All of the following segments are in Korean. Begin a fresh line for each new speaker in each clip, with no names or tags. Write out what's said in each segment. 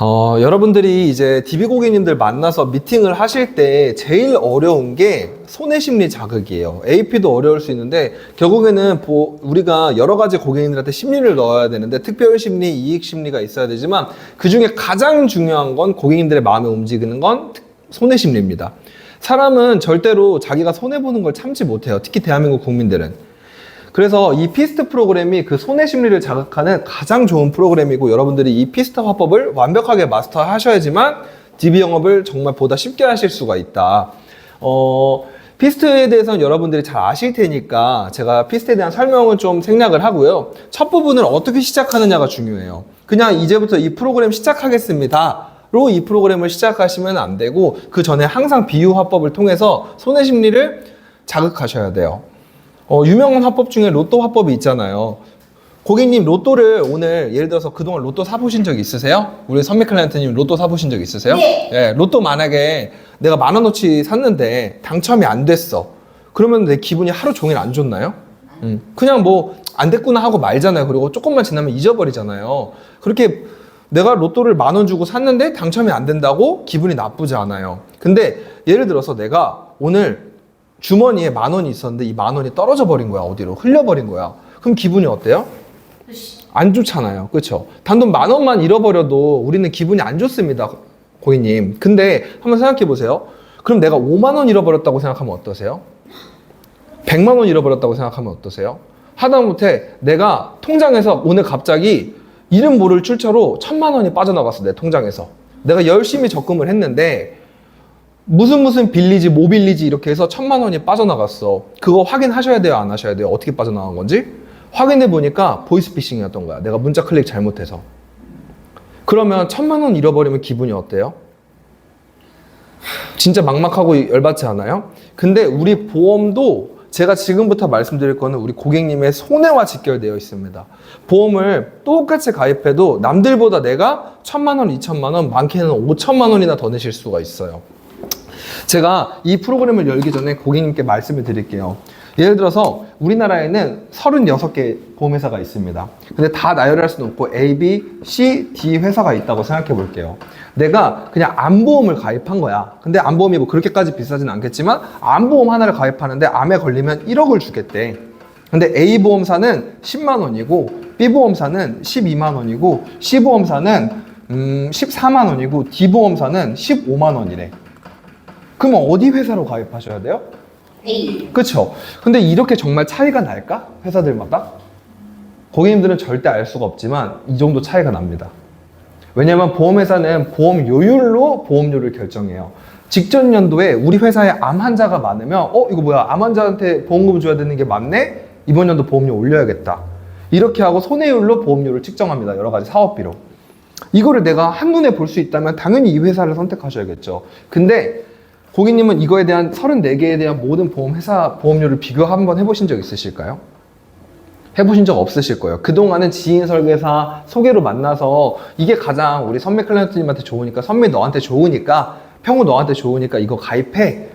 여러분들이 이제 DB 고객님들 만나서 미팅을 하실 때 제일 어려운 게 손해심리 자극이에요. AP도 어려울 수 있는데 결국에는 우리가 여러 가지 고객님들한테 심리를 넣어야 되는데 특별심리, 이익심리가 있어야 되지만 그 중에 가장 중요한 건 고객님들의 마음에 움직이는 건 손해심리입니다. 사람은 절대로 자기가 손해보는 걸 참지 못해요. 특히 대한민국 국민들은. 그래서 이 피스트 프로그램이 그 손해 심리를 자극하는 가장 좋은 프로그램이고 여러분들이 이 피스트 화법을 완벽하게 마스터 하셔야지만 DB 영업을 정말 보다 쉽게 하실 수가 있다. 피스트에 대해서는 여러분들이 잘 아실 테니까 제가 피스트에 대한 설명을 좀 생략을 하고요. 첫 부분을 어떻게 시작하느냐가 중요해요. 그냥 이제부터 이 프로그램 시작하겠습니다. 로 이 프로그램을 시작하시면 안 되고 그 전에 항상 비유 화법을 통해서 손해 심리를 자극하셔야 돼요. 유명한 화법 중에 로또 화법이 있잖아요. 고객님 로또를 오늘 예를 들어서 그동안 로또 사보신 적 있으세요? 우리 선미 클라이언트님 로또 사보신 적 있으세요?
네.
네, 로또 만약에 내가 10,000원어치 샀는데 당첨이 안 됐어. 그러면 내 기분이 하루 종일 안 좋나요? 그냥 뭐 안 됐구나 하고 말잖아요. 그리고 조금만 지나면 잊어버리잖아요. 그렇게 내가 로또를 10,000원 주고 샀는데 당첨이 안 된다고 기분이 나쁘지 않아요. 근데 예를 들어서 내가 오늘 주머니에 10,000원이 있었는데 이 10,000원이 떨어져 버린 거야. 어디로 흘려버린 거야. 그럼 기분이 어때요? 안 좋잖아요. 그렇죠? 단돈 10,000원만 잃어버려도 우리는 기분이 안 좋습니다. 고객님. 근데 한번 생각해 보세요. 그럼 내가 50,000원 잃어버렸다고 생각하면 어떠세요? 100,000원 잃어버렸다고 생각하면 어떠세요? 하다못해 내가 통장에서 오늘 갑자기 이름 모를 출처로 1,000,000원이 빠져나갔어. 내 통장에서. 내가 열심히 적금을 했는데 무슨 빌리지 뭐 빌리지 이렇게 해서 1,000,000원이 빠져나갔어. 그거 확인하셔야 돼요? 안 하셔야 돼요? 어떻게 빠져나간 건지? 확인해 보니까 보이스피싱이었던 거야. 내가 문자 클릭 잘못해서. 그러면 1,000,000원 잃어버리면 기분이 어때요? 진짜 막막하고 열받지 않아요? 근데 우리 보험도 제가 지금부터 말씀드릴 거는 우리 고객님의 손해와 직결되어 있습니다. 보험을 똑같이 가입해도 남들보다 내가 1,000,000원, 2,000,000원, 많게는 5,000,000원이나 더 내실 수가 있어요. 제가 이 프로그램을 열기 전에 고객님께 말씀을 드릴게요. 예를 들어서 우리나라에는 36개 보험회사가 있습니다. 근데 다 나열할 수는 없고 A, B, C, D 회사가 있다고 생각해 볼게요. 내가 그냥 암보험을 가입한 거야. 근데 암보험이 뭐 그렇게까지 비싸진 않겠지만 암보험 하나를 가입하는데 암에 걸리면 1억을 주겠대. 근데 A 보험사는 10만 원이고 B 보험사는 12만 원이고 C 보험사는 14만 원이고 D 보험사는 15만 원이래. 그러면 어디 회사로 가입하셔야 돼요?
A.
그쵸? 근데 이렇게 정말 차이가 날까? 회사들마다? 고객님들은 절대 알 수가 없지만 이 정도 차이가 납니다. 왜냐면 보험회사는 보험 요율로 보험료를 결정해요. 직전 연도에 우리 회사에 암 환자가 많으면 이거 뭐야, 암 환자한테 보험금 줘야 되는 게 많네? 이번 연도 보험료 올려야겠다. 이렇게 하고 손해율로 보험료를 측정합니다. 여러 가지 사업비로. 이거를 내가 한눈에 볼 수 있다면 당연히 이 회사를 선택하셔야겠죠. 근데 고객님은 이거에 대한 34개에 대한 모든 보험회사 보험료를 비교 한번 해보신 적 있으실까요? 해보신 적 없으실 거예요. 그동안은 지인 설계사 소개로 만나서 이게 가장 우리 선미 클라이언트님한테 좋으니까, 선미 너한테 좋으니까, 평우 너한테 좋으니까 이거 가입해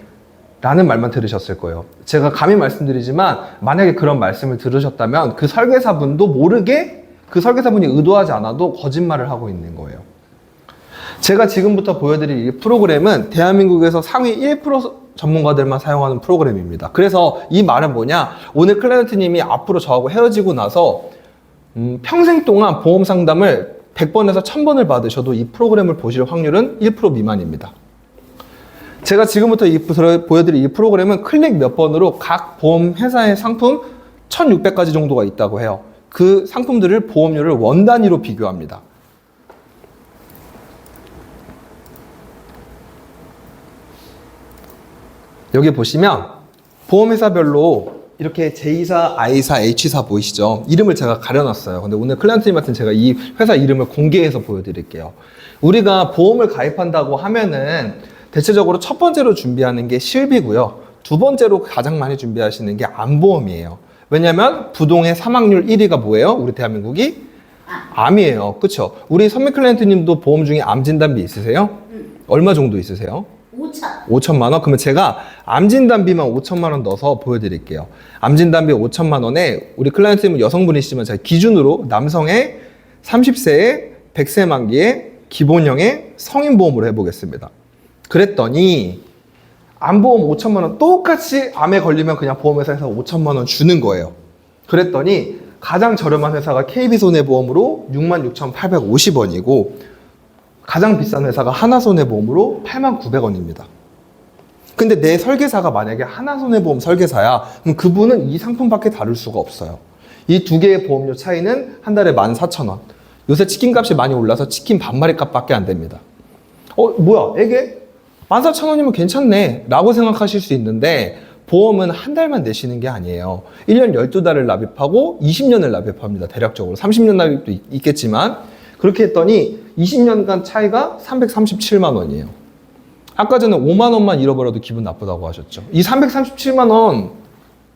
라는 말만 들으셨을 거예요. 제가 감히 말씀드리지만 만약에 그런 말씀을 들으셨다면 그 설계사분도 모르게 그 설계사분이 의도하지 않아도 거짓말을 하고 있는 거예요. 제가 지금부터 보여드릴 이 프로그램은 대한민국에서 상위 1% 전문가들만 사용하는 프로그램입니다. 그래서 이 말은 뭐냐? 오늘 클라이언트님이 앞으로 저하고 헤어지고 나서 평생 동안 보험 상담을 100번에서 1,000번을 받으셔도 이 프로그램을 보실 확률은 1% 미만입니다. 제가 지금부터 보여드릴 이 프로그램은 클릭 몇 번으로 각 보험 회사의 상품 1,600가지 정도가 있다고 해요. 그 상품들을 보험료를 원 단위로 비교합니다. 여기 보시면 보험회사별로 이렇게 J사, I사, H사 보이시죠? 이름을 제가 가려놨어요. 근데 오늘 클라이언트님한테는 제가 이 회사 이름을 공개해서 보여드릴게요. 우리가 보험을 가입한다고 하면은 대체적으로 첫 번째로 준비하는 게 실비고요. 두 번째로 가장 많이 준비하시는 게 암보험이에요. 왜냐면 부동의 사망률 1위가 뭐예요? 우리 대한민국이? 암이에요. 그쵸? 우리 선미 클라이언트님도 보험 중에 암 진단비 있으세요? 얼마 정도 있으세요? 5천만 원? 그러면 제가 암진단비만 5천만 원 넣어서 보여드릴게요. 암진단비 5천만 원에 우리 클라이언트님은 여성분이시지만 제가 기준으로 남성의 30세에 100세 만기에 기본형의 성인보험으로 해보겠습니다. 그랬더니 암보험 5천만 원 똑같이 암에 걸리면 그냥 보험회사에서 5천만 원 주는 거예요. 그랬더니 가장 저렴한 회사가 KB손해보험으로 66,850원이고 가장 비싼 회사가 하나손해보험으로 89,900원입니다. 근데 내 설계사가 만약에 하나손해보험 설계사야, 그럼 그분은 이 상품밖에 다룰 수가 없어요. 이 두 개의 보험료 차이는 한 달에 14,000원. 요새 치킨값이 많이 올라서 치킨 반마리 값밖에 안 됩니다. 뭐야, 이게 14,000원이면 괜찮네 라고 생각하실 수 있는데 보험은 한 달만 내시는 게 아니에요. 1년 12달을 납입하고 20년을 납입합니다. 대략적으로 30년 납입도 있겠지만 그렇게 했더니 20년간 차이가 337만 원이에요. 아까 전에 5만 원만 잃어버려도 기분 나쁘다고 하셨죠. 이 337만 원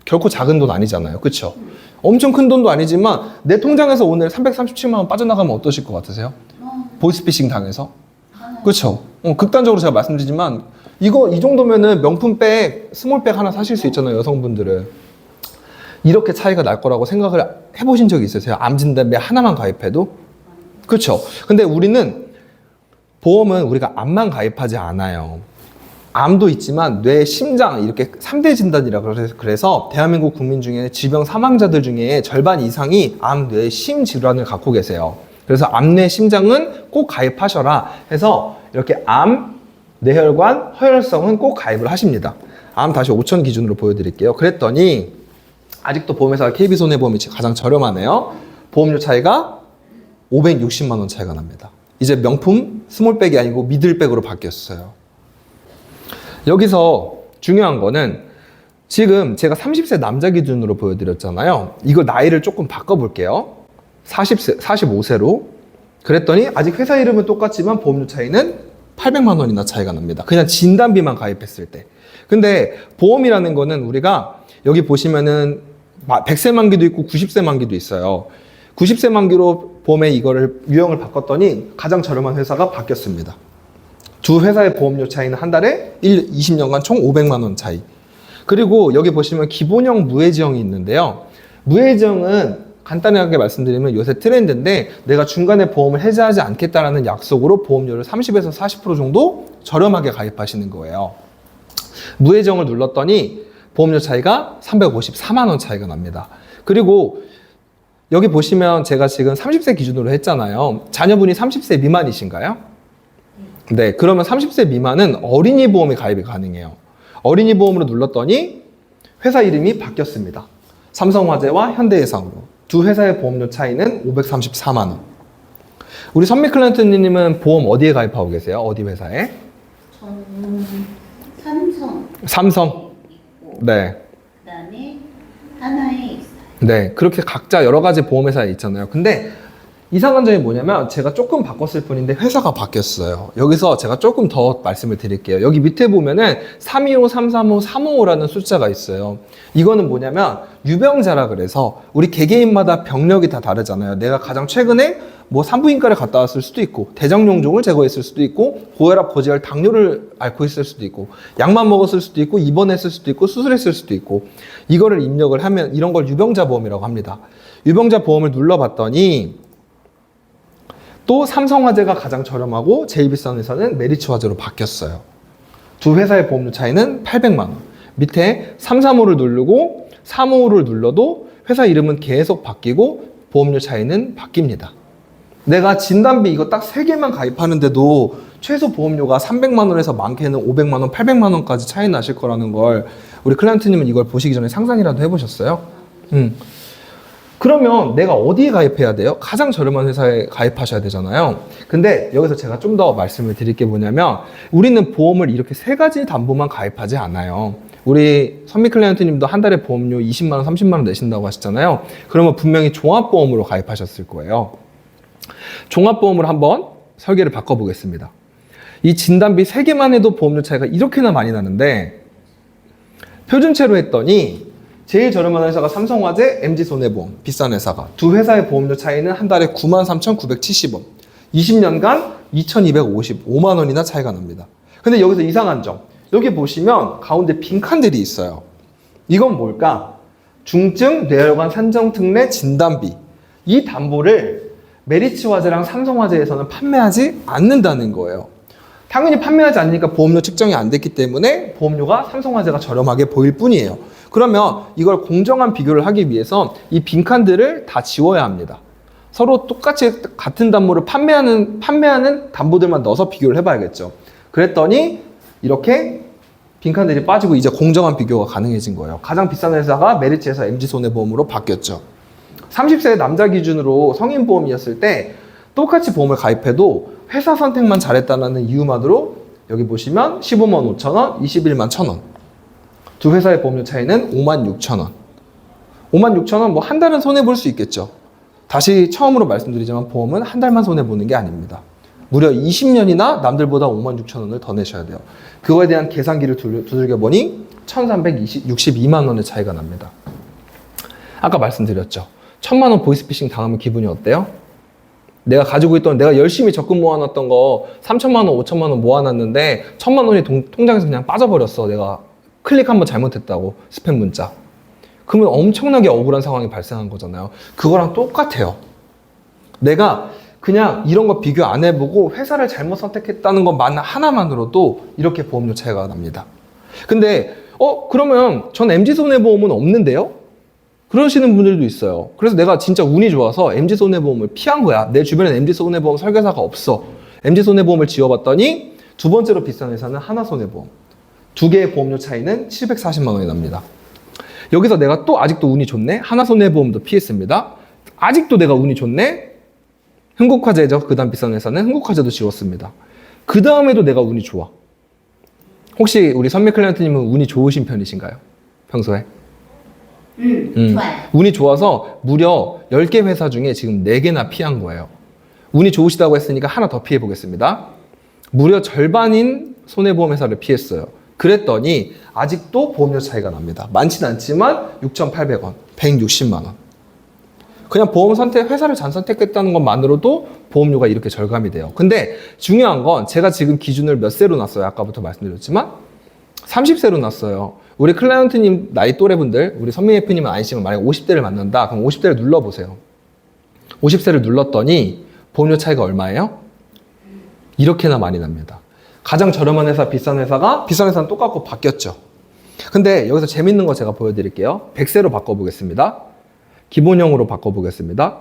결코 작은 돈 아니잖아요. 그렇죠? 엄청 큰 돈도 아니지만 내 통장에서 오늘 337만 원 빠져나가면 어떠실 것 같으세요? 보이스피싱 당해서? 그렇죠? 극단적으로 제가 말씀드리지만 이 정도면은 명품백, 스몰백 하나 사실 수 있잖아요. 여성분들은. 이렇게 차이가 날 거라고 생각을 해보신 적이 있으세요? 암 진단비 하나만 가입해도? 그렇죠? 근데 우리는 보험은 우리가 암만 가입하지 않아요. 암도 있지만 뇌, 심장 이렇게 3대 진단이라고 그래서 대한민국 국민 중에 질병 사망자들 중에 절반 이상이 암, 뇌, 심 질환을 갖고 계세요. 그래서 암, 뇌, 심장은 꼭 가입하셔라 해서 이렇게 암, 뇌혈관, 허혈성은 꼭 가입을 하십니다. 암 다시 5천 기준으로 보여드릴게요. 그랬더니 아직도 보험회사가 KB손해보험이 가장 저렴하네요. 보험료 차이가 560만 원 차이가 납니다. 이제 명품 스몰백이 아니고 미들백으로 바뀌었어요. 여기서 중요한 거는 지금 제가 30세 남자 기준으로 보여드렸잖아요. 이거 나이를 조금 바꿔볼게요. 45세로. 그랬더니 아직 회사 이름은 똑같지만 보험료 차이는 800만 원이나 차이가 납니다. 그냥 진단비만 가입했을 때. 근데 보험이라는 거는 우리가 여기 보시면은 100세 만기도 있고 90세 만기도 있어요. 90세 만기로 보험에 이거를 유형을 바꿨더니 가장 저렴한 회사가 바뀌었습니다. 두 회사의 보험료 차이는 한 달에 20년간 총 500만 원 차이. 그리고 여기 보시면 기본형 무해지형이 있는데요. 무해지형은 간단하게 말씀드리면 요새 트렌드인데 내가 중간에 보험을 해지하지 않겠다라는 약속으로 보험료를 30에서 40% 정도 저렴하게 가입하시는 거예요. 무해지형을 눌렀더니 보험료 차이가 354만 원 차이가 납니다. 그리고 여기 보시면 제가 지금 30세 기준으로 했잖아요. 자녀분이 30세 미만이신가요? 네, 그러면 30세 미만은 어린이 보험에 가입이 가능해요. 어린이 보험으로 눌렀더니 회사 이름이 바뀌었습니다. 삼성화재와 현대해상으로. 두 회사의 보험료 차이는 534만 원. 우리 선미 클라이언트님은 보험 어디에 가입하고 계세요? 어디 회사에?
저는 삼성.
삼성. 네.
그다음에 하나에 있어요.
네, 그렇게 각자 여러 가지 보험회사에 있잖아요. 근데 이상한 점이 뭐냐면 제가 조금 바꿨을 뿐인데 회사가 바뀌었어요. 여기서 제가 조금 더 말씀을 드릴게요. 여기 밑에 보면은 325, 335, 355라는 숫자가 있어요. 이거는 뭐냐면 유병자라 그래서 우리 개개인마다 병력이 다 다르잖아요. 내가 가장 최근에 뭐 산부인과를 갔다 왔을 수도 있고 대장용종을 제거했을 수도 있고 고혈압, 고지혈, 당뇨를 앓고 있을 수도 있고 약만 먹었을 수도 있고 입원했을 수도 있고 수술했을 수도 있고 이거를 입력을 하면 이런 걸 유병자 보험이라고 합니다. 유병자 보험을 눌러봤더니 또 삼성화재가 가장 저렴하고 제일 비싼 회사는 메리츠화재로 바뀌었어요. 두 회사의 보험료 차이는 800만 원. 밑에 335를 누르고 355를 눌러도 회사 이름은 계속 바뀌고 보험료 차이는 바뀝니다. 내가 진단비 이거 딱 3개만 가입하는데도 최소 보험료가 300만 원에서 많게는 500만 원, 800만 원까지 차이 나실 거라는 걸 우리 클라이언트님은 이걸 보시기 전에 상상이라도 해보셨어요? 그러면 내가 어디에 가입해야 돼요? 가장 저렴한 회사에 가입하셔야 되잖아요. 근데 여기서 제가 좀 더 말씀을 드릴 게 뭐냐면 우리는 보험을 이렇게 3가지 담보만 가입하지 않아요. 우리 선미 클라이언트님도 한 달에 보험료 20만 원, 30만 원 내신다고 하셨잖아요. 그러면 분명히 종합보험으로 가입하셨을 거예요. 종합보험으로 한번 설계를 바꿔보겠습니다. 이 진단비 3개만 해도 보험료 차이가 이렇게나 많이 나는데 표준체로 했더니 제일 저렴한 회사가 삼성화재, MG손해보험, 비싼 회사가. 두 회사의 보험료 차이는 한 달에 93,970원. 20년간 2,255만 원이나 차이가 납니다. 근데 여기서 이상한 점. 여기 보시면 가운데 빈칸들이 있어요. 이건 뭘까? 중증 뇌혈관 산정특례 진단비. 이 담보를 메리츠화재랑 삼성화재에서는 판매하지 않는다는 거예요. 당연히 판매하지 않으니까 보험료 측정이 안 됐기 때문에 보험료가 삼성화재가 저렴하게 보일 뿐이에요. 그러면 이걸 공정한 비교를 하기 위해서 이 빈칸들을 다 지워야 합니다. 서로 똑같이 같은 담보를 판매하는 담보들만 넣어서 비교를 해봐야겠죠. 그랬더니 이렇게 빈칸들이 빠지고 이제 공정한 비교가 가능해진 거예요. 가장 비싼 회사가 메리츠에서 MG손해보험으로 바뀌었죠. 30세 남자 기준으로 성인보험이었을 때 똑같이 보험을 가입해도 회사 선택만 잘했다는 이유만으로 여기 보시면 15만 5천 원, 21만 1천 원. 두 회사의 보험료 차이는 5만 6천 원. 5만 6천 원, 뭐 한 달은 손해볼 수 있겠죠. 다시 처음으로 말씀드리지만 보험은 한 달만 손해보는 게 아닙니다. 무려 20년이나 남들보다 5만 6천 원을 더 내셔야 돼요. 그거에 대한 계산기를 두들겨 보니 1,362만 원의 차이가 납니다. 아까 말씀드렸죠. 1,000만 원 보이스피싱 당하면 기분이 어때요? 내가 가지고 있던, 내가 열심히 적금 모아놨던 거 3,000만 원, 5,000만 원 모아놨는데 1,000만 원이 통장에서 그냥 빠져버렸어. 내가 클릭 한번 잘못했다고, 스팸 문자. 그러면 엄청나게 억울한 상황이 발생한 거잖아요. 그거랑 똑같아요. 내가 그냥 이런 거 비교 안 해보고 회사를 잘못 선택했다는 것만 하나만으로도 이렇게 보험료 차이가 납니다. 근데 그러면 전 MG손해보험은 없는데요? 그러시는 분들도 있어요. 그래서 내가 진짜 운이 좋아서 MG손해보험을 피한 거야. 내 주변엔 MG손해보험 설계사가 없어. MG손해보험을 지어봤더니 두 번째로 비싼 회사는 하나손해보험. 두 개의 보험료 차이는 740만 원이 납니다. 여기서 내가 또 아직도 운이 좋네? 하나손해보험도 피했습니다. 아직도 내가 운이 좋네? 흥국화재죠. 그 다음 비싼 회사는 흥국화재도 지웠습니다. 그 다음에도 내가 운이 좋아. 혹시 우리 선미 클라이언트님은 운이 좋으신 편이신가요? 평소에?
좋아요.
운이 좋아서 무려 10개 회사 중에 지금 4개나 피한 거예요. 운이 좋으시다고 했으니까 하나 더 피해 보겠습니다. 무려 절반인 손해보험 회사를 피했어요. 그랬더니 아직도 보험료 차이가 납니다. 많진 않지만 6,800원, 160만 원. 그냥 보험 선택, 회사를 잘 선택했다는 것만으로도 보험료가 이렇게 절감이 돼요. 근데 중요한 건 제가 지금 기준을 몇 세로 놨어요? 아까부터 말씀드렸지만 30세로 놨어요. 우리 클라이언트님 나이 또래분들, 우리 선미 F님은 아니시면 만약에 50대를 만난다. 그럼 50대를 눌러보세요. 50세를 눌렀더니 보험료 차이가 얼마예요? 이렇게나 많이 납니다. 가장 저렴한 회사, 비싼 회사가, 비싼 회사는 똑같고 바뀌었죠. 근데 여기서 재밌는 거 제가 보여드릴게요. 100세로 바꿔보겠습니다. 기본형으로 바꿔보겠습니다.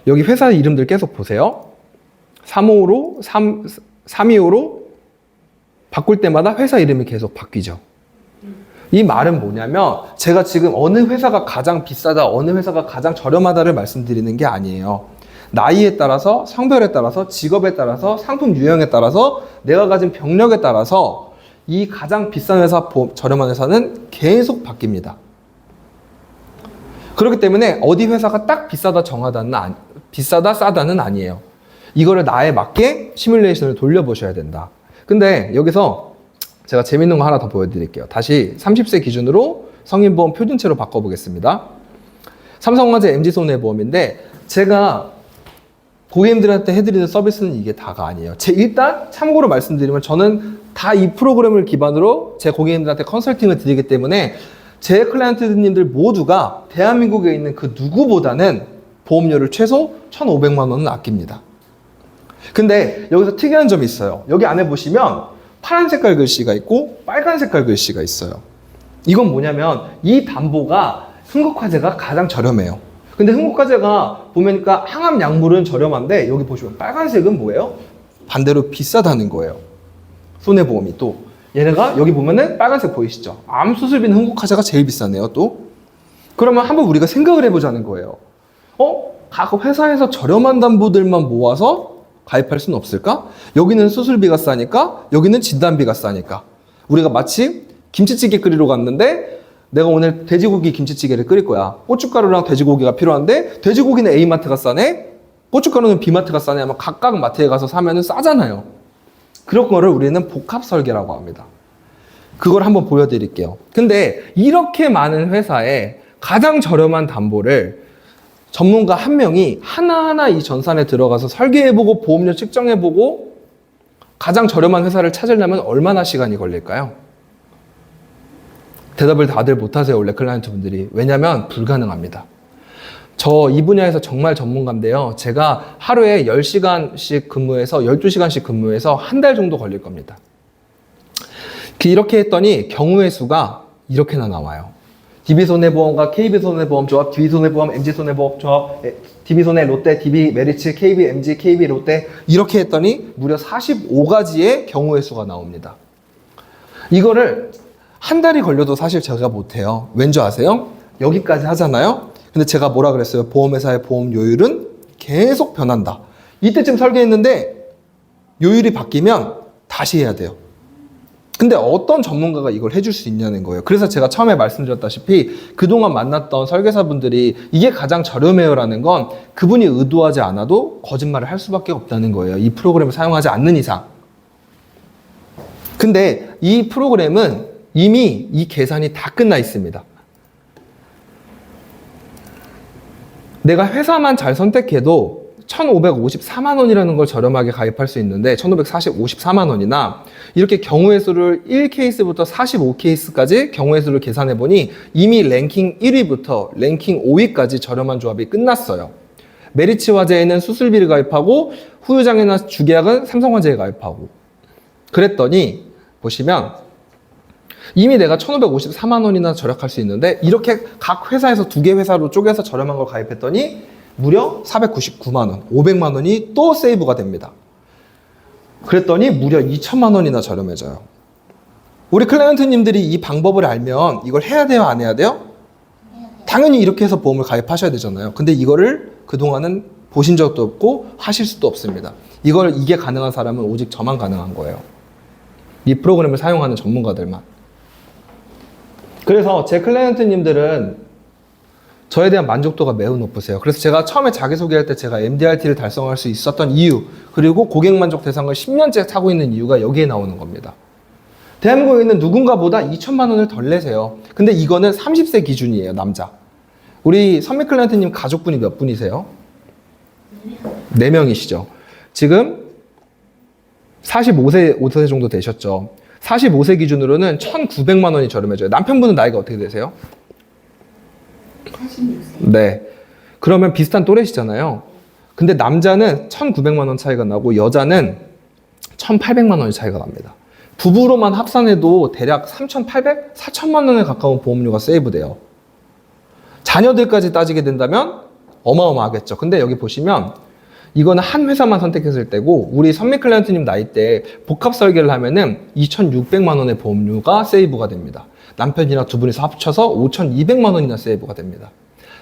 여기 회사 이름들 계속 보세요. 325로, 325로 바꿀 때마다 회사 이름이 계속 바뀌죠. 이 말은 뭐냐면 제가 지금 어느 회사가 가장 비싸다, 어느 회사가 가장 저렴하다를 말씀드리는 게 아니에요. 나이에 따라서, 성별에 따라서, 직업에 따라서, 상품 유형에 따라서, 내가 가진 병력에 따라서 이 가장 비싼 회사, 저렴한 회사는 계속 바뀝니다. 그렇기 때문에 어디 회사가 딱 비싸다, 비싸다, 싸다는 아니에요. 이거를 나에 맞게 시뮬레이션을 돌려보셔야 된다. 근데 여기서 제가 재밌는 거 하나 더 보여드릴게요. 다시 30세 기준으로 성인보험 표준체로 바꿔보겠습니다. 삼성화재 MG손해보험인데 제가 고객님들한테 해드리는 서비스는 이게 다가 아니에요. 일단 참고로 말씀드리면 저는 다 이 프로그램을 기반으로 제 고객님들한테 컨설팅을 드리기 때문에 제 클라이언트님들 모두가 대한민국에 있는 그 누구보다는 보험료를 최소 1,500만 원은 아낍니다. 근데 여기서 특이한 점이 있어요. 여기 안에 보시면 파란 색깔 글씨가 있고 빨간 색깔 글씨가 있어요. 이건 뭐냐면 이 담보가 흥국화재가 가장 저렴해요. 근데 흥국화재가 보니까 항암 약물은 저렴한데 여기 보시면 빨간색은 뭐예요? 반대로 비싸다는 거예요. 손해보험이 또 얘네가 여기 보면은 빨간색 보이시죠? 암 수술비는 흥국화재가 제일 비싸네요. 또 그러면 한번 우리가 생각을 해보자는 거예요. 각 회사에서 저렴한 담보들만 모아서 가입할 수는 없을까? 여기는 수술비가 싸니까, 여기는 진단비가 싸니까. 우리가 마치 김치찌개 끓이러 갔는데 내가 오늘 돼지고기 김치찌개를 끓일 거야. 고춧가루랑 돼지고기가 필요한데 돼지고기는 A마트가 싸네? 고춧가루는 B마트가 싸네? 하면 각각 마트에 가서 사면은 싸잖아요. 그런 거를 우리는 복합 설계라고 합니다. 그걸 한번 보여드릴게요. 근데 이렇게 많은 회사에 가장 저렴한 담보를 전문가 한 명이 하나하나 이 전산에 들어가서 설계해보고 보험료 측정해보고 가장 저렴한 회사를 찾으려면 얼마나 시간이 걸릴까요? 대답을 다들 못하세요. 원래 클라이언트 분들이. 왜냐면 불가능합니다. 저 이 분야에서 정말 전문가인데요. 제가 하루에 10시간씩 근무해서 12시간씩 근무해서 한 달 정도 걸릴 겁니다. 이렇게 했더니 경우의 수가 이렇게나 나와요. DB손해보험과 KB손해보험조합, DB손해보험, MG손해보험조합, DB손해, 롯데, DB, 메리츠, KB, MG, KB, 롯데 이렇게 했더니 무려 45가지의 경우의 수가 나옵니다. 이거를 한 달이 걸려도 사실 제가 못해요. 왠지 아세요? 여기까지 하잖아요. 근데 제가 뭐라 그랬어요? 보험회사의 보험 요율은 계속 변한다. 이때쯤 설계했는데 요율이 바뀌면 다시 해야 돼요. 근데 어떤 전문가가 이걸 해줄 수 있냐는 거예요. 그래서 제가 처음에 말씀드렸다시피 그동안 만났던 설계사분들이 이게 가장 저렴해요 라는 건 그분이 의도하지 않아도 거짓말을 할 수밖에 없다는 거예요. 이 프로그램을 사용하지 않는 이상. 근데 이 프로그램은 이미 이 계산이 다 끝나 있습니다. 내가 회사만 잘 선택해도 1,554만 원이라는 걸 저렴하게 가입할 수 있는데 1,554만 원이나 이렇게 경우의 수를 1케이스부터 45케이스까지 경우의 수를 계산해 보니 이미 랭킹 1위부터 랭킹 5위까지 저렴한 조합이 끝났어요. 메리츠 화재에는 수술비를 가입하고 후유장애나 주계약은 삼성화재에 가입하고 그랬더니 보시면 이미 내가 1,554만 원이나 절약할 수 있는데 이렇게 각 회사에서 2개 회사로 쪼개서 저렴한 걸 가입했더니 무려 499만 원, 500만 원이 또 세이브가 됩니다. 그랬더니 무려 2천만 원이나 저렴해져요. 우리 클라이언트님들이 이 방법을 알면 이걸 해야 돼요, 안 해야 돼요? 당연히 이렇게 해서 보험을 가입하셔야 되잖아요. 근데 이거를 그동안은 보신 적도 없고 하실 수도 없습니다. 이게 가능한 사람은 오직 저만 가능한 거예요. 이 프로그램을 사용하는 전문가들만. 그래서 제 클라이언트님들은 저에 대한 만족도가 매우 높으세요. 그래서 제가 처음에 자기소개할 때 제가 MDRT를 달성할 수 있었던 이유, 그리고 고객 만족 대상을 10년째 타고 있는 이유가 여기에 나오는 겁니다. 대한민국에 있는 누군가보다 2천만 원을 덜 내세요. 근데 이거는 30세 기준이에요, 남자. 우리 선미 클라이언트님 가족분이 몇 분이세요? 4명이시죠. 지금 45세 정도 되셨죠. 45세 기준으로는 1,900만 원이 저렴해져요. 남편분은 나이가 어떻게 되세요?
46세.
네. 그러면 비슷한 또래시잖아요. 근데 남자는 1,900만 원 차이가 나고 여자는 1,800만 원의 차이가 납니다. 부부로만 합산해도 대략 3,800, 4천만 원에 가까운 보험료가 세이브돼요. 자녀들까지 따지게 된다면 어마어마하겠죠. 근데 여기 보시면 이거는 한 회사만 선택했을 때고 우리 선미 클라이언트님 나이 때 복합 설계를 하면은 2,600만 원의 보험료가 세이브가 됩니다. 남편이랑 두 분이서 합쳐서 5,200만 원이나 세이브가 됩니다.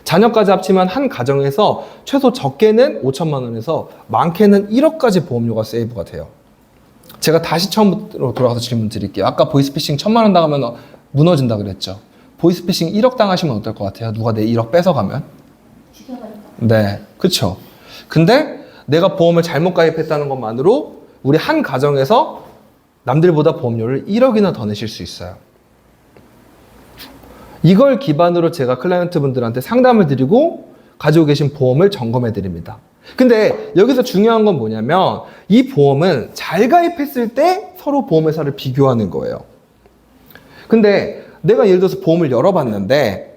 자녀까지 합치면 한 가정에서 최소 적게는 5천만 원에서 많게는 1억까지 보험료가 세이브가 돼요. 제가 다시 처음으로 돌아가서 질문 드릴게요. 아까 보이스피싱 1,000만 원 당하면 무너진다 그랬죠. 보이스피싱 1억 당하시면 어떨 것 같아요? 누가 내 1억 뺏어가면?
죽여버릴까?
네, 그쵸. 근데 내가 보험을 잘못 가입했다는 것만으로 우리 한 가정에서 남들보다 보험료를 1억이나 더 내실 수 있어요. 이걸 기반으로 제가 클라이언트 분들한테 상담을 드리고 가지고 계신 보험을 점검해 드립니다. 근데 여기서 중요한 건 뭐냐면 이 보험은 잘 가입했을 때 서로 보험회사를 비교하는 거예요. 근데 내가 예를 들어서 보험을 열어봤는데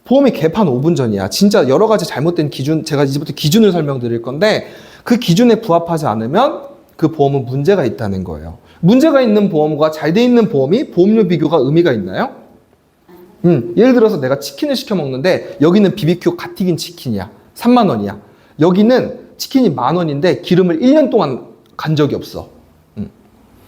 보험이 개판 5분 전이야. 진짜 여러 가지 잘못된 기준, 제가 이제부터 기준을 설명드릴 건데 그 기준에 부합하지 않으면 그 보험은 문제가 있다는 거예요. 문제가 있는 보험과 잘 돼 있는 보험이 보험료 비교가 의미가 있나요? 예를 들어서 내가 치킨을 시켜 먹는데 여기는 BBQ 갓 튀긴 치킨이야. 3만 원이야. 여기는 치킨이 10,000원인데 기름을 1년 동안 간 적이 없어.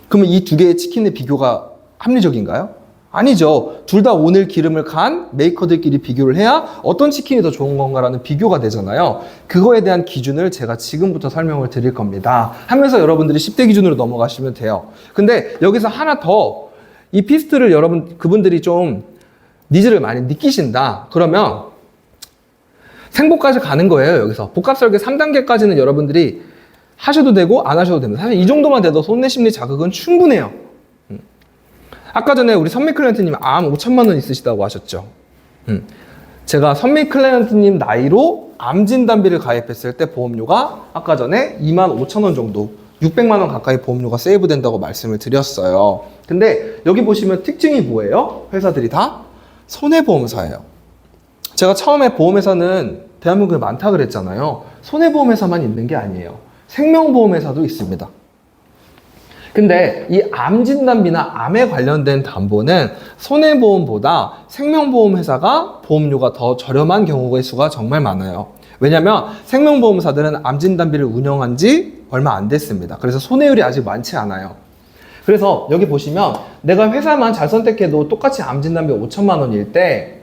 그러면 이 두 개의 치킨의 비교가 합리적인가요? 아니죠. 둘 다 오늘 기름을 간 메이커들끼리 비교를 해야 어떤 치킨이 더 좋은 건가라는 비교가 되잖아요. 그거에 대한 기준을 제가 지금부터 설명을 드릴 겁니다. 하면서 여러분들이 10대 기준으로 넘어가시면 돼요. 근데 여기서 하나 더 이 피스트를 그분들이 좀 니즈를 많이 느끼신다. 그러면 생보까지 가는 거예요. 여기서 복합설계 3단계까지는 여러분들이 하셔도 되고 안 하셔도 됩니다. 사실 이 정도만 돼도 손내심리 자극은 충분해요. 아까 전에 우리 선미 클라이언트님 암 5천만 원 있으시다고 하셨죠. 제가 선미 클라이언트님 나이로 암 진단비를 가입했을 때 보험료가 아까 전에 25,000원 정도 600만 원 가까이 보험료가 세이브 된다고 말씀을 드렸어요. 근데 여기 보시면 특징이 뭐예요? 회사들이 다 손해보험사예요. 제가 처음에 보험회사는 대한민국에 많다 그랬잖아요. 손해보험회사만 있는 게 아니에요. 생명보험회사도 있습니다. 근데 이 암진단비나 암에 관련된 담보는 손해보험보다 생명보험회사가 보험료가 더 저렴한 경우의 수가 정말 많아요. 왜냐면 생명보험사들은 암진단비를 운영한 지 얼마 안 됐습니다. 그래서 손해율이 아직 많지 않아요. 그래서 여기 보시면 내가 회사만 잘 선택해도 똑같이 암진단비 5천만 원일 때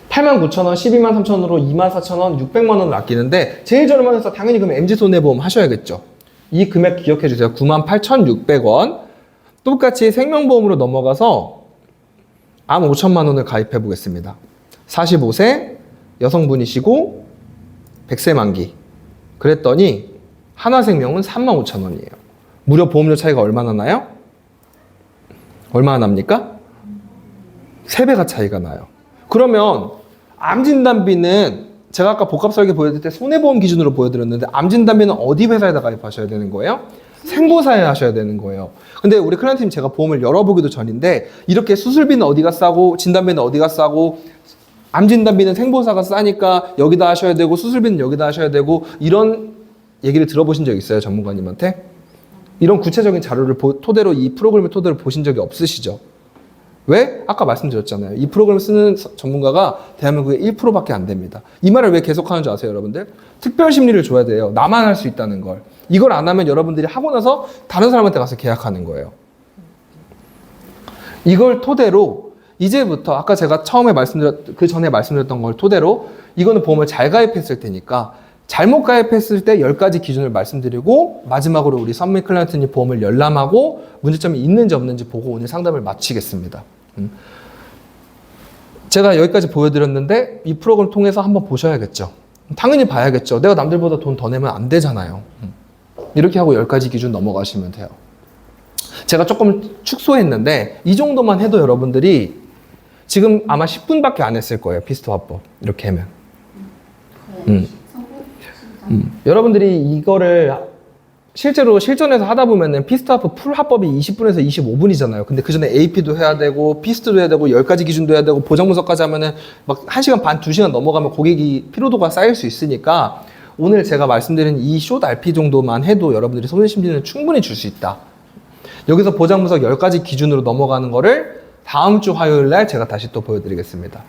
89,000원, 123,000원으로 24,000원, 600만 원을 아끼는데 제일 저렴한 회사 당연히 그럼 MG손해보험 하셔야겠죠. 이 금액 기억해 주세요. 98,600원. 똑같이 생명보험으로 넘어가서 암 5천만 원을 가입해 보겠습니다. 45세 여성분이시고 100세 만기. 그랬더니 하나생명은 35,000원이에요. 무려 보험료 차이가 얼마나 나요? 얼마나 납니까? 3배가 차이가 나요. 그러면 암진단비는 제가 아까 복합설계 보여드릴 때 손해보험 기준으로 보여드렸는데 암진단비는 어디 회사에다 가입하셔야 되는 거예요? 생보사에 하셔야 되는 거예요. 근데 우리 클라이언트님 제가 보험을 열어보기도 전인데 이렇게 수술비는 어디가 싸고 진단비는 어디가 싸고 암진단비는 생보사가 싸니까 여기다 하셔야 되고 수술비는 여기다 하셔야 되고 이런 얘기를 들어보신 적 있어요? 전문가님한테? 이런 구체적인 자료를 토대로 이 프로그램을 토대로 보신 적이 없으시죠? 왜? 아까 말씀드렸잖아요. 이 프로그램을 쓰는 전문가가 대한민국에 1%밖에 안 됩니다. 이 말을 왜 계속 하는 줄 아세요, 여러분들? 특별 심리를 줘야 돼요. 나만 할 수 있다는 걸. 이걸 안 하면 여러분들이 하고 나서 다른 사람한테 가서 계약하는 거예요. 이걸 토대로 이제부터 아까 제가 그 전에 말씀드렸던 걸 토대로 이거는 보험을 잘 가입했을 테니까 잘못 가입했을 때 10가지 기준을 말씀드리고 마지막으로 우리 선미 클라이언트님 보험을 열람하고 문제점이 있는지 없는지 보고 오늘 상담을 마치겠습니다. 제가 여기까지 보여드렸는데 이 프로그램 통해서 한번 보셔야겠죠. 당연히 봐야겠죠. 내가 남들보다 돈 더 내면 안 되잖아요. 이렇게 하고 10가지 기준 넘어가시면 돼요. 제가 조금 축소했는데 이 정도만 해도 여러분들이 지금 아마 10분밖에 안 했을 거예요. 피스토 화법 이렇게 하면. 여러분들이 이거를 실제로 실전에서 하다 보면은 피스트하프 풀 합법이 20분에서 25분이잖아요. 근데 그 전에 AP도 해야 되고 피스트도 해야 되고 10가지 기준도 해야 되고 보장 분석까지 하면은 막 1시간 반, 2시간 넘어가면 고객이 피로도가 쌓일 수 있으니까 오늘 제가 말씀드린 이 숏 RP 정도만 해도 여러분들이 손해심리는 충분히 줄 수 있다. 여기서 보장 분석 10가지 기준으로 넘어가는 거를 다음 주 화요일 날 제가 다시 또 보여드리겠습니다.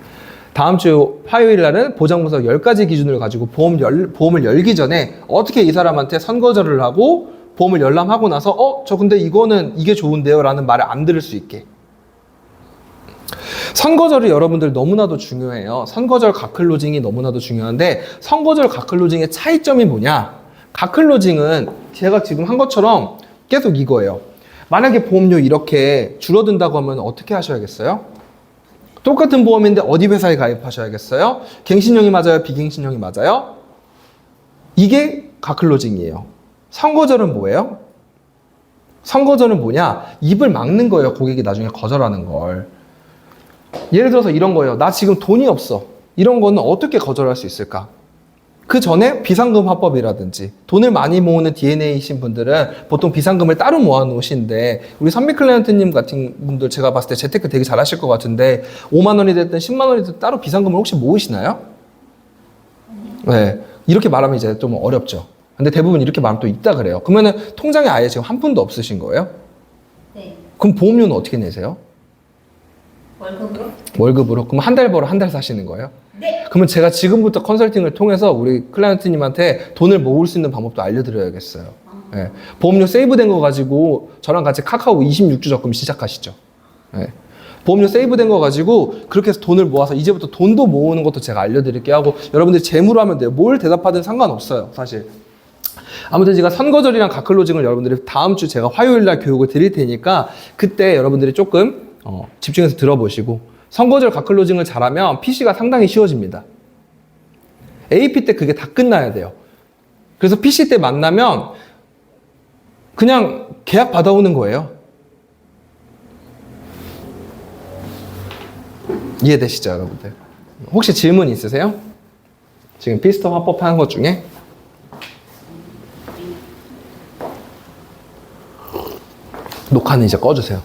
다음 주 화요일 날은 보장 분석 10가지 기준을 가지고 보험을 열기 전에 어떻게 이 사람한테 선거절을 하고 보험을 열람하고 나서 저 근데 이거는 이게 좋은데요 라는 말을 안 들을 수 있게. 선거절이 여러분들 너무나도 중요해요. 선거절 가클로징이 너무나도 중요한데 선거절 가클로징의 차이점이 뭐냐? 가클로징은 제가 지금 한 것처럼 계속 이거예요. 만약에 보험료 이렇게 줄어든다고 하면 어떻게 하셔야겠어요? 똑같은 보험인데 어디 회사에 가입하셔야겠어요? 갱신형이 맞아요? 비갱신형이 맞아요? 이게 가클로징이에요. 선거절은 뭐예요? 선거절은 뭐냐? 입을 막는 거예요. 고객이 나중에 거절하는 걸. 예를 들어서 이런 거예요. 나 지금 돈이 없어. 이런 거는 어떻게 거절할 수 있을까? 그 전에 비상금 화법이라든지 돈을 많이 모으는 DNA이신 분들은 보통 비상금을 따로 모아놓으시는데 우리 선미 클라이언트님 같은 분들 제가 봤을 때 재테크 되게 잘하실 것 같은데 5만 원이 됐든 10만 원이 됐든 따로 비상금을 혹시 모으시나요? 네. 이렇게 말하면 이제 좀 어렵죠. 근데 대부분 이렇게 말하면 또 있다 그래요. 그러면은 통장에 아예 지금 한 푼도 없으신 거예요?
네.
그럼 보험료는 어떻게 내세요?
월급으로?
월급으로? 그럼 한 달 벌어 한 달 사시는 거예요?
네.
그러면 제가 지금부터 컨설팅을 통해서 우리 클라이언트님한테 돈을 모을 수 있는 방법도 알려드려야겠어요. 네. 보험료 세이브된 거 가지고 저랑 같이 카카오 26주 적금 시작하시죠. 네. 보험료 세이브된 거 가지고 그렇게 해서 돈을 모아서 이제부터 돈도 모으는 것도 제가 알려드릴게 하고 여러분들이 재무로 하면 돼요. 뭘 대답하든 상관없어요. 사실. 아무튼 제가 선거절이랑 가클로징을 여러분들이 다음 주 제가 화요일 날 교육을 드릴 테니까 그때 여러분들이 조금 집중해서 들어보시고 선거절 가클로징을 잘하면 PC가 상당히 쉬워집니다. AP 때 그게 다 끝나야 돼요. 그래서 PC 때 만나면 그냥 계약 받아오는 거예요. 이해되시죠, 여러분들? 혹시 질문 있으세요? 지금 피스톤 화법하는 것 중에? 녹화는 이제 꺼주세요.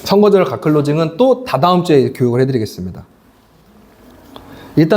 선거제로 갓클로징은 또 다다음 주에 교육을 해드리겠습니다. 일단